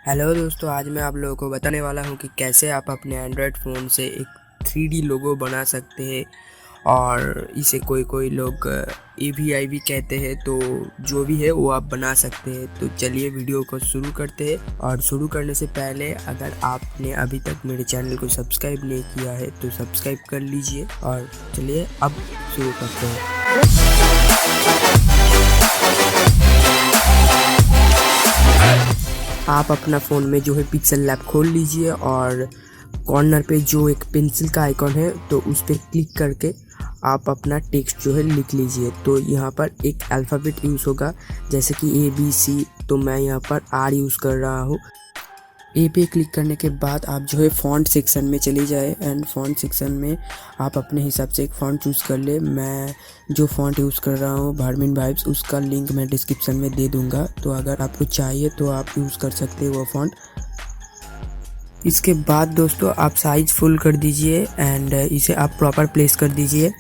Hello दोस्तों, आज मैं आप लोगों को बताने वाला हूं कि कैसे आप अपने एंड्रॉयड फ़ोन से एक 3D लोगो बना सकते हैं। और इसे कोई कोई लोग AVI भी कहते हैं। तो जो भी है वो आप बना सकते हैं। तो चलिए वीडियो को शुरू करते हैं। और शुरू करने से पहले अगर आपने अभी तक मेरे चैनल को सब्सक्राइब नहीं किया है तो सब्सक्राइब कर लीजिए। और चलिए अब शुरू करते हैं। आप अपना फ़ोन में जो है पिक्सल लैब खोल लीजिए और कॉर्नर पे जो एक पेंसिल का आइकॉन है तो उस पर क्लिक करके आप अपना टेक्स्ट जो है लिख लीजिए। तो यहाँ पर एक अल्फ़ाबेट यूज़ होगा जैसे कि ABC। तो मैं यहाँ पर R यूज़ कर रहा हूँ। ए पे क्लिक करने के बाद आप जो है फ़ॉन्ट सेक्शन में चले जाए एंड फ़ॉन्ट सेक्शन में आप अपने हिसाब से एक फ़ॉन्ट चूज़ कर ले। मैं जो फ़ॉन्ट यूज़ कर रहा हूँ भार्मिन वाइब्स, उसका लिंक मैं डिस्क्रिप्शन में दे दूँगा। तो अगर आपको चाहिए तो आप यूज़ कर सकते हैं वो फ़ॉन्ट। इसके बाद दोस्तों आप साइज़ फुल कर दीजिए एंड इसे आप प्रॉपर प्लेस कर दीजिए।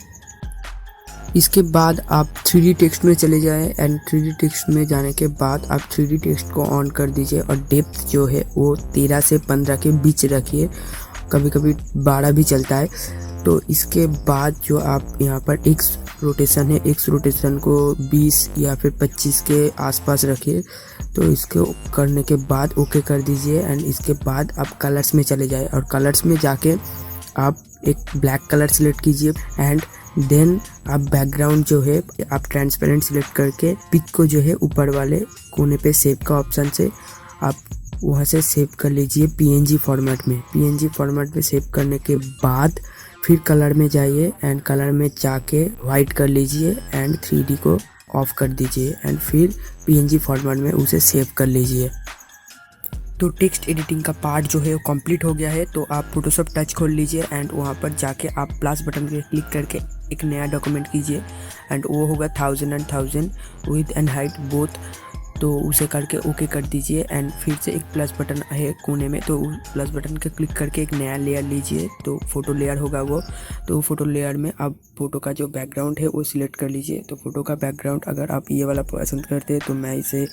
इसके बाद आप 3D टेक्स्ट में चले जाएं एंड 3D टेक्स्ट में जाने के बाद आप 3D टेक्स्ट को ऑन कर दीजिए और डेप्थ जो है वो 13 से 15 के बीच रखिए। कभी कभी 12 भी चलता है। तो इसके बाद जो आप यहाँ पर एक्स रोटेशन है, एक्स रोटेशन को 20 या फिर 25 के आसपास रखिए। तो इसको करने के बाद ओके कर दीजिए एंड इसके बाद आप कलर्स में चले जाए और कलर्स में जाके आप एक ब्लैक कलर सिलेक्ट कीजिए एंड देन आप बैकग्राउंड जो है आप ट्रांसपेरेंट सिलेक्ट करके पिक को जो है ऊपर वाले कोने पे सेव का ऑप्शन से आप वहाँ से सेव कर लीजिए PNG फॉर्मेट में। PNG फॉर्मेट में सेव करने के बाद फिर कलर में जाइए एंड कलर में जाके वाइट कर लीजिए एंड 3D को ऑफ कर दीजिए एंड फिर PNG फॉर्मेट में उसे सेव कर लीजिए। तो टेक्स्ट एडिटिंग का पार्ट जो है वो कंप्लीट हो गया है। तो आप फोटोशॉप टच खोल लीजिए एंड वहाँ पर जाके आप प्लस बटन पे क्लिक करके एक नया डॉक्यूमेंट कीजिए एंड वो होगा 1000 and 1000 with and height both. तो उसे करके ओके कर दीजिए एंड फिर से एक प्लस बटन है कोने में, तो उस प्लस बटन के क्लिक करके एक नया लेयर लीजिए। तो फोटो लेयर होगा वो। तो फोटो लेयर में आप फोटो का जो बैकग्राउंड है वो सिलेक्ट कर लीजिए। तो फोटो का बैकग्राउंड अगर आप ये वाला पसंद करते हैं तो मैं इसे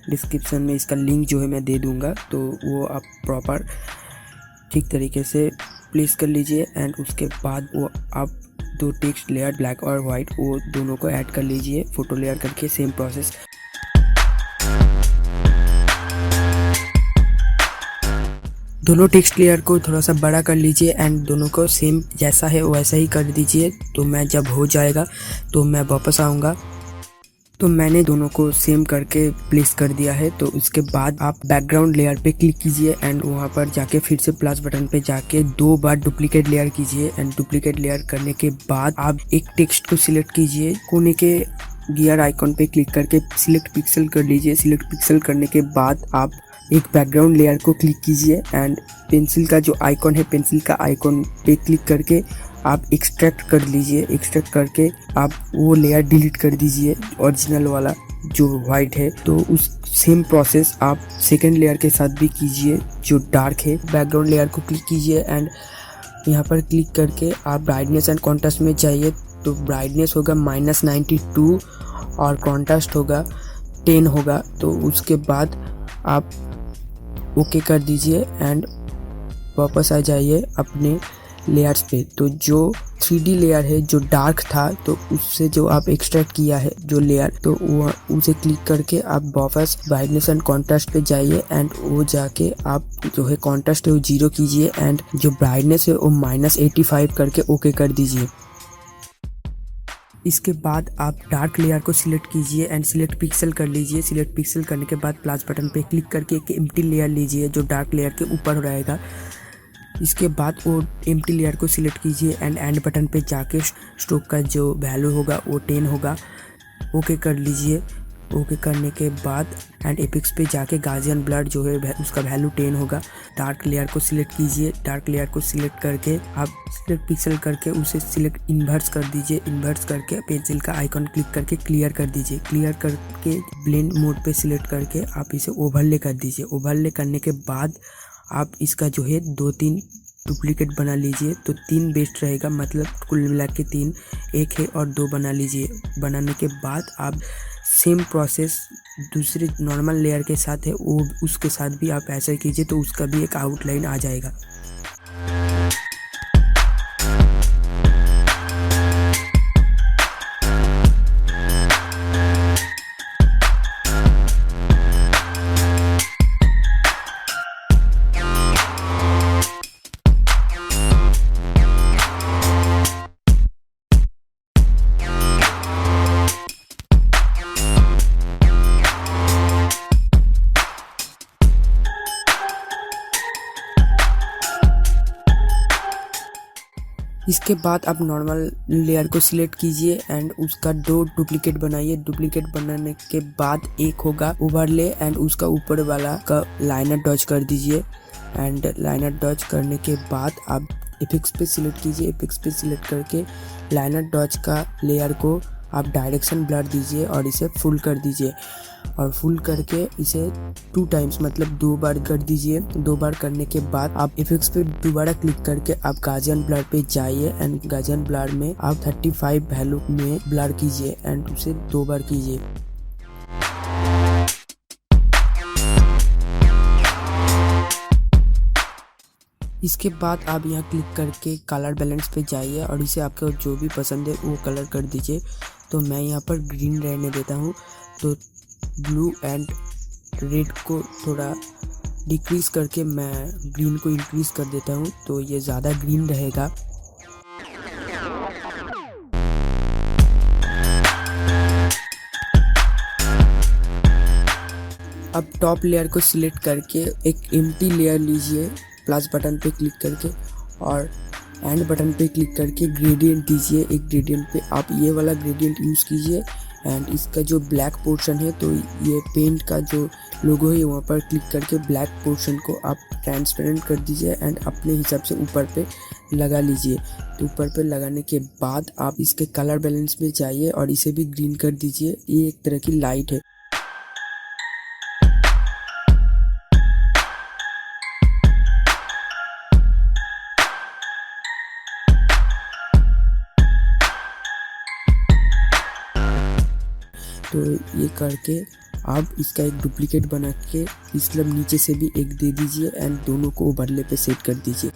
डिस्क्रिप्शन में इसका लिंक जो है मैं दे दूंगा। तो वो आप प्रॉपर ठीक तरीके से प्लेस कर लीजिए एंड उसके बाद वो आप दो टेक्स्ट लेयर ब्लैक और वाइट वो दोनों को ऐड कर लीजिए फोटो लेयर करके। सेम प्रोसेस दोनों टेक्स्ट लेयर को थोड़ा सा बड़ा कर लीजिए एंड दोनों को सेम जैसा है वैसा ही कर दीजिए। तो मैं जब हो जाएगा तो मैं वापस आऊँगा। तो मैंने दोनों को सेम करके प्लेस कर दिया है। तो उसके बाद आप बैकग्राउंड लेयर पे क्लिक कीजिए एंड वहाँ पर जाके फिर से प्लस बटन पे जाके 2 बार डुप्लीकेट लेयर कीजिए एंड डुप्लीकेट लेयर करने के बाद आप एक टेक्स्ट को सिलेक्ट कीजिए। कोने के गियर आइकॉन पे क्लिक करके सिलेक्ट पिक्सल कर लीजिए। सिलेक्ट पिक्सल करने के बाद आप एक बैकग्राउंड लेयर को क्लिक कीजिए एंड पेंसिल का जो आइकॉन है पेंसिल का आइकॉन पे क्लिक करके आप एक्सट्रैक्ट कर लीजिए। एक्सट्रैक्ट करके आप वो लेयर डिलीट कर दीजिए ओरिजिनल वाला जो वाइट है। तो उस सेम प्रोसेस आप सेकेंड लेयर के साथ भी कीजिए जो डार्क है। बैकग्राउंड लेयर को क्लिक कीजिए एंड यहाँ पर क्लिक करके आप ब्राइटनेस एंड कॉन्ट्रास्ट में जाइए। तो ब्राइटनेस होगा -92 और कॉन्ट्रास्ट होगा 10 होगा। तो उसके बाद आप ओके कर दीजिए एंड वापस आ जाइए अपने लेयर्स पे। तो जो 3D लेयर है जो डार्क था तो उससे जो आप एक्सट्रैक्ट किया है जो लेयर तो वो उसे क्लिक करके आप वापस ब्राइटनेस एंड कॉन्ट्रास्ट पे जाइए एंड वो जाके आप जो है कॉन्ट्रास्ट है वो 0 कीजिए एंड जो ब्राइटनेस है वो -85 करके ओके कर दीजिए। इसके बाद आप डार्क लेयर को सिलेक्ट कीजिए एंड सिलेक्ट पिक्सल कर लीजिए। सिलेक्ट पिक्सल करने के बाद प्लस बटन पे क्लिक करके एक एम्प्टी लेयर लीजिए जो डार्क लेयर के ऊपर रहेगा। इसके बाद वो एम्प्टी लेयर को सिलेक्ट कीजिए एंड एंड बटन पे जाके स्ट्रोक का जो वैल्यू होगा वो 10 होगा। ओके कर लीजिए। ओके करने के बाद एंड एपिक्स पे जाके गाजियन ब्लड जो है उसका वैल्यू 10 होगा। डार्क लेयर को सिलेक्ट कीजिए। डार्क लेयर को सिलेक्ट करके आप सिलेक्ट पिक्सल करके उसे सिलेक्ट इन्वर्स कर दीजिए। इन्वर्स करके पेंसिल का आइकॉन क्लिक करके क्लियर कर दीजिए। क्लियर करके ब्लेंड मोड पे सिलेक्ट करके आप इसे ओवरले कर दीजिए। ओवरले करने के बाद आप इसका जो है 2-3 डुप्लीकेट बना लीजिए। तो 3 बेस्ट रहेगा, मतलब कुल मिला के 3, 1 है और 2 बना लीजिए। बनाने के बाद आप सेम प्रोसेस दूसरे नॉर्मल लेयर के साथ है, वो उसके साथ भी आप ऐसा कीजिए तो उसका भी एक आउटलाइन आ जाएगा। इसके बाद आप नॉर्मल लेयर को सिलेक्ट कीजिए एंड उसका 2 डुप्लीकेट बनाइए। डुप्लीकेट बनाने के बाद एक होगा ओवरले एंड उसका ऊपर वाला का लाइनर डॉज कर दीजिए। एंड लाइनर डॉज करने के बाद आप इफेक्ट्स पे सिलेक्ट कीजिए। इफेक्ट्स पे सिलेक्ट करके लाइनर डॉज का लेयर को आप डायरेक्शन ब्लर दीजिए और इसे फुल कर दीजिए। और फुल करके इसे 2 टाइम्स मतलब 2 बार कर दीजिए। 2 बार करने के बाद आप इफेक्ट्स पे दोबारा क्लिक करके आप गाजियन ब्लर पे जाइए एंड गाजियन ब्लर में आप 35 वैल्यू में ब्लर कीजिए एंड उसे 2 बार कीजिए। इसके बाद आप यहाँ क्लिक करके कलर बैलेंस पे जाइए और इसे आपको जो भी पसंद है वो कलर कर दीजिए। तो मैं यहाँ पर ग्रीन रहने देता हूँ, तो ब्लू एंड रेड को थोड़ा डिक्रीज करके मैं ग्रीन को इंक्रीज कर देता हूँ, तो ये ज़्यादा ग्रीन रहेगा। अब टॉप लेयर को सिलेक्ट करके एक एम्प्टी लेयर लीजिए, प्लस बटन पे क्लिक करके और एंड बटन पे क्लिक करके ग्रेडियंट दीजिए। एक ग्रेडियंट पे आप ये वाला ग्रेडियंट यूज़ कीजिए एंड इसका जो ब्लैक पोर्शन है तो ये पेंट का जो लोगो है वहाँ पर क्लिक करके ब्लैक पोर्शन को आप ट्रांसपेरेंट कर दीजिए एंड अपने हिसाब से ऊपर पे लगा लीजिए। तो ऊपर पे लगाने के बाद आप इसके कलर बैलेंस में जाइए और इसे भी ग्रीन कर दीजिए। ये एक तरह की लाइट है। तो ये करके आप इसका एक डुप्लीकेट बना के इसके नीचे से भी एक दे दीजिए एंड दोनों को ओवरले पे सेट कर दीजिए।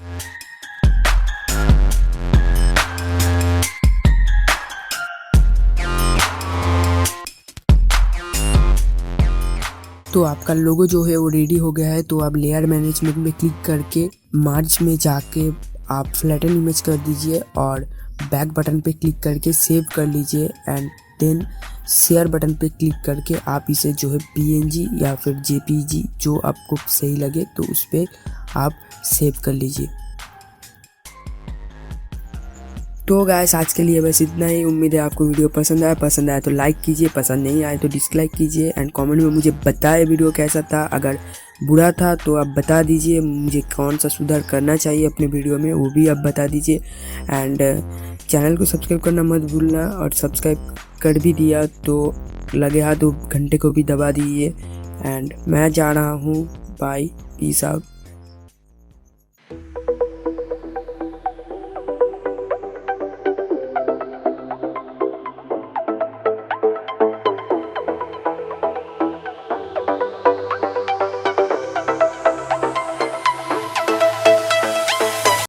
तो आपका लोगो जो है वो रेडी हो गया है। तो आप लेयर मैनेजमेंट में क्लिक करके मार्ज में जाके आप फ्लैटन इमेज कर दीजिए और बैक बटन पे क्लिक करके सेव कर लीजिए एंड देन शेयर बटन पे क्लिक करके आप इसे जो है PNG या फिर JPG जो आपको सही लगे तो उस पर आप सेव कर लीजिए। तो गाइस आज के लिए बस इतना ही। उम्मीद है आपको वीडियो पसंद आया तो लाइक कीजिए, पसंद नहीं आए तो डिसलाइक कीजिए एंड कमेंट में मुझे बताए वीडियो कैसा था। अगर बुरा था तो आप बता दीजिए, मुझे कौन सा सुधार करना चाहिए अपने वीडियो में वो भी आप बता दीजिए। एंड चैनल को सब्सक्राइब करना मत भूलना और सब्सक्राइब कर भी दिया तो लगे हाथ तो घंटे को भी दबा दीजिए। एंड मैं जा रहा हूँ, बाय, पीस आउट।